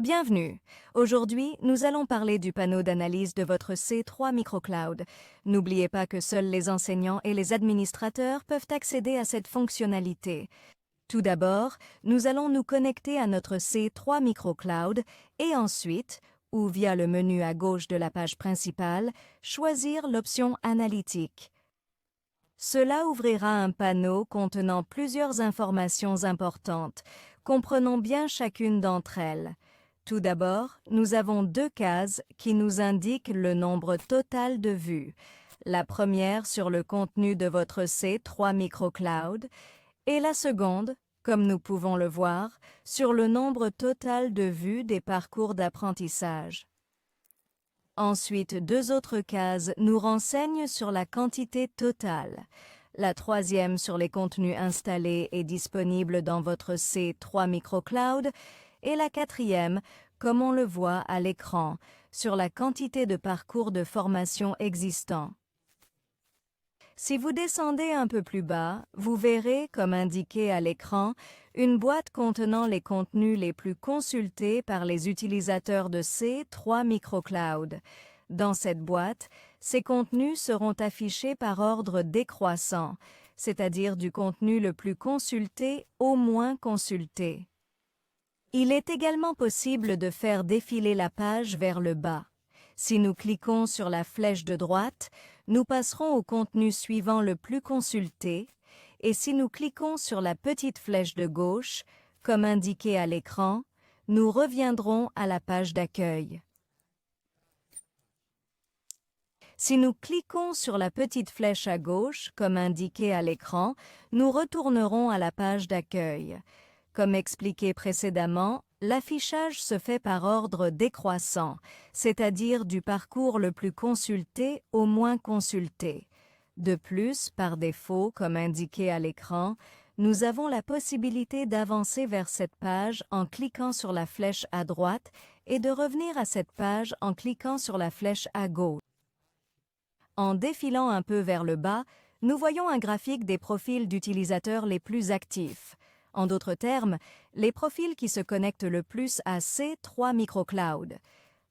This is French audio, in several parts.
Bienvenue. Aujourd'hui, nous allons parler du panneau d'analyse de votre C3 Microcloud. N'oubliez pas que seuls les enseignants et les administrateurs peuvent accéder à cette fonctionnalité. Tout d'abord, nous allons nous connecter à notre C3 Microcloud et ensuite, ou via le menu à gauche de la page principale, choisir l'option Analytique. Cela ouvrira un panneau contenant plusieurs informations importantes. Comprenons bien chacune d'entre elles. Tout d'abord, nous avons deux cases qui nous indiquent le nombre total de vues. La première sur le contenu de votre C3 Microcloud et la seconde, comme nous pouvons le voir, sur le nombre total de vues des parcours d'apprentissage. Ensuite, deux autres cases nous renseignent sur la quantité totale. La troisième sur les contenus installés et disponibles dans votre C3 Microcloud et la quatrième, comme on le voit à l'écran, sur la quantité de parcours de formation existants. Si vous descendez un peu plus bas, vous verrez, comme indiqué à l'écran, une boîte contenant les contenus les plus consultés par les utilisateurs de C3 Microcloud. Dans cette boîte, ces contenus seront affichés par ordre décroissant, c'est-à-dire du contenu le plus consulté au moins consulté. Il est également possible de faire défiler la page vers le bas. Si nous cliquons sur la flèche de droite, nous passerons au contenu suivant le plus consulté, et si nous cliquons sur la petite flèche de gauche, comme indiqué à l'écran, nous reviendrons à la page d'accueil. Si nous cliquons sur la petite flèche à gauche, comme indiqué à l'écran, nous retournerons à la page d'accueil. Comme expliqué précédemment, l'affichage se fait par ordre décroissant, c'est-à-dire du parcours le plus consulté au moins consulté. De plus, par défaut, comme indiqué à l'écran, nous avons la possibilité d'avancer vers cette page en cliquant sur la flèche à droite et de revenir à cette page en cliquant sur la flèche à gauche. En défilant un peu vers le bas, nous voyons un graphique des profils d'utilisateurs les plus actifs. En d'autres termes, les profils qui se connectent le plus à C3 Microcloud.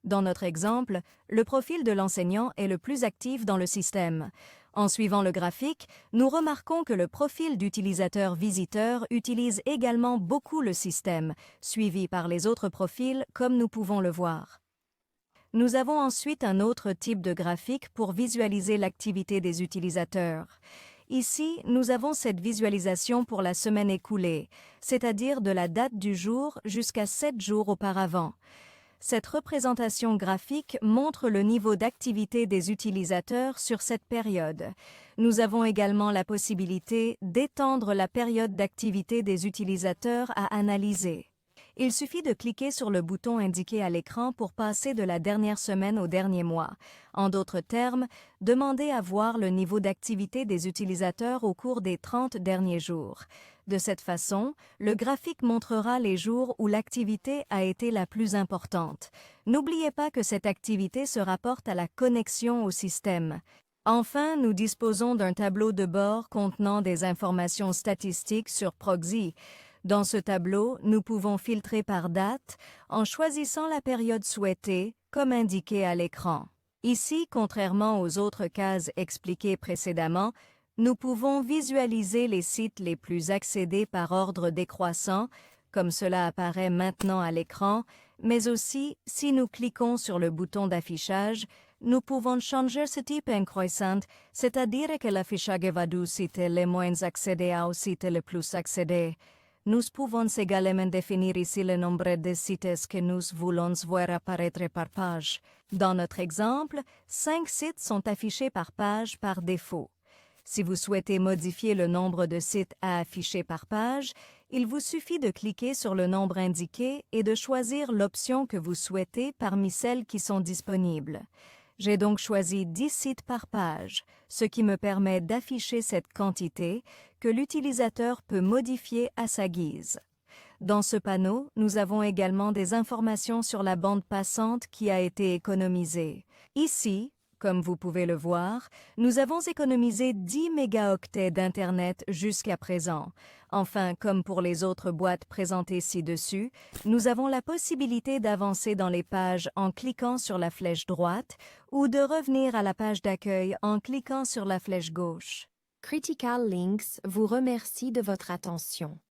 Dans notre exemple, le profil de l'enseignant est le plus actif dans le système. En suivant le graphique, nous remarquons que le profil d'utilisateur visiteur utilise également beaucoup le système, suivi par les autres profils comme nous pouvons le voir. Nous avons ensuite un autre type de graphique pour visualiser l'activité des utilisateurs. Ici, nous avons cette visualisation pour la semaine écoulée, c'est-à-dire de la date du jour jusqu'à 7 jours auparavant. Cette représentation graphique montre le niveau d'activité des utilisateurs sur cette période. Nous avons également la possibilité d'étendre la période d'activité des utilisateurs à analyser. Il suffit de cliquer sur le bouton indiqué à l'écran pour passer de la dernière semaine au dernier mois. En d'autres termes, demandez à voir le niveau d'activité des utilisateurs au cours des 30 derniers jours. De cette façon, le graphique montrera les jours où l'activité a été la plus importante. N'oubliez pas que cette activité se rapporte à la connexion au système. Enfin, nous disposons d'un tableau de bord contenant des informations statistiques sur Proxy. Dans ce tableau, nous pouvons filtrer par date en choisissant la période souhaitée, comme indiqué à l'écran. Ici, contrairement aux autres cases expliquées précédemment, nous pouvons visualiser les sites les plus accédés par ordre décroissant, comme cela apparaît maintenant à l'écran, mais aussi, si nous cliquons sur le bouton d'affichage, nous pouvons changer ce type en croissant, c'est-à-dire que l'affichage va du site les moins accédés au site le plus accédé. Nous pouvons également définir ici le nombre de sites que nous voulons voir apparaître par page. Dans notre exemple, 5 sites sont affichés par page par défaut. Si vous souhaitez modifier le nombre de sites à afficher par page, il vous suffit de cliquer sur le nombre indiqué et de choisir l'option que vous souhaitez parmi celles qui sont disponibles. J'ai donc choisi 10 sites par page, ce qui me permet d'afficher cette quantité que l'utilisateur peut modifier à sa guise. Dans ce panneau, nous avons également des informations sur la bande passante qui a été économisée. Ici, Comme vous pouvez le voir, nous avons économisé 10 mégaoctets d'Internet jusqu'à présent. Enfin, comme pour les autres boîtes présentées ci-dessus, nous avons la possibilité d'avancer dans les pages en cliquant sur la flèche droite ou de revenir à la page d'accueil en cliquant sur la flèche gauche. Critical Links vous remercie de votre attention.